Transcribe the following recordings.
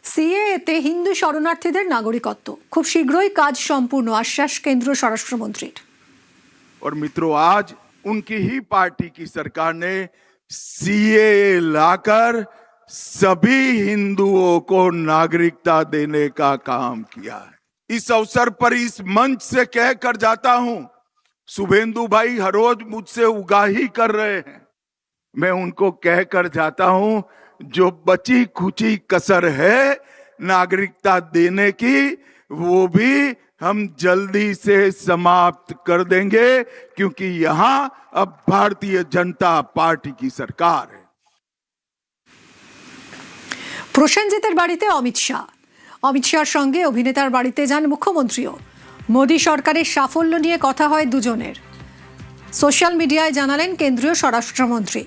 সিএএতে হিন্দু শরণার্থীদের নাগরিকত্ব খুব শীঘ্রই কাজ সম্পূর্ণ, আশ্বাস কেন্দ্রীয় স্বরাষ্ট্রমন্ত্রীর। और मित्रों, आज उनकी ही पार्टी की सरकार ने सीएए लाकर सभी हिंदुओं को नागरिकता देने का काम किया है। इस अवसर पर इस मंच से कहकर जाता हूं, शुभेंदु भाई हर रोज मुझसे उगाही कर रहे हैं, मैं उनको कहकर जाता हूं, जो बची खुची कसर है नागरिकता देने की, वो भी हम जल्दी से समाप्त कर देंगे, क्योंकि यहां अब भारतीय जनता पार्टी की सरकार है। প্রসেনজিতের বাড়িতে অমিত শাহ। অমিত শাহর সঙ্গে অভিনেতার বাড়িতে যান মুখ্যমন্ত্রীও। মোদী সরকারের সাফল্য নিয়ে কথা হয় দুজনের। সোশ্যাল মিডিয়ায় জানালেন কেন্দ্রীয় স্বরাষ্ট্রমন্ত্রী।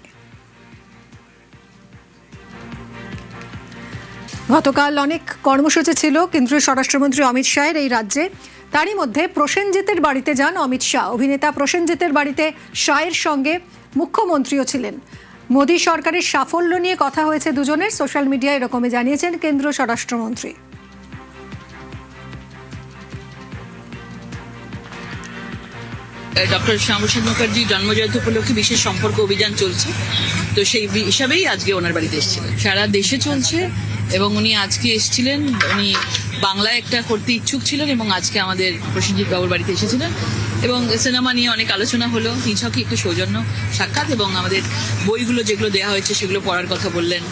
গতকাল অনেক কর্মসূচি ছিল কেন্দ্রীয় স্বরাষ্ট্রমন্ত্রী অমিত শাহের এই রাজ্যে। তারই মধ্যে প্রসেনজিতের বাড়িতে যান অমিত শাহ। অভিনেতা প্রসেনজিতের বাড়িতে শাহের সঙ্গে মুখ্যমন্ত্রীও ছিলেন। মোদী সরকারের সাফল্য নিয়ে কথা হয়েছে দুজনের। সোশ্যাল মিডিয়ায় এরকমই জানিয়েছেন কেন্দ্রীয় স্বরাষ্ট্রমন্ত্রী। ডক্টর শ্যামাপ্রসাদ মুখার্জির জন্মজয়ন্তী উপলক্ষে বিশেষ সম্পর্ক অভিযান চলছে, তো সেই হিসাবেই আজকে ওনার বাড়িতে এসেছিলেন। সারা দেশে চলছে এবং উনি আজকে এসেছিলেন। উনি বাংলায় একটা করতে ইচ্ছুক ছিলেন এবং আজকে আমাদের প্রসেনজিৎ বাবুর বাড়িতে এসেছিলেন এবং সিনেমা নিয়ে অনেক আলোচনা হলো। নিছকই একটু সৌজন্য সাক্ষাৎ এবং আমাদের বইগুলো যেগুলো দেওয়া হয়েছে সেগুলো পড়ার কথা বললেন।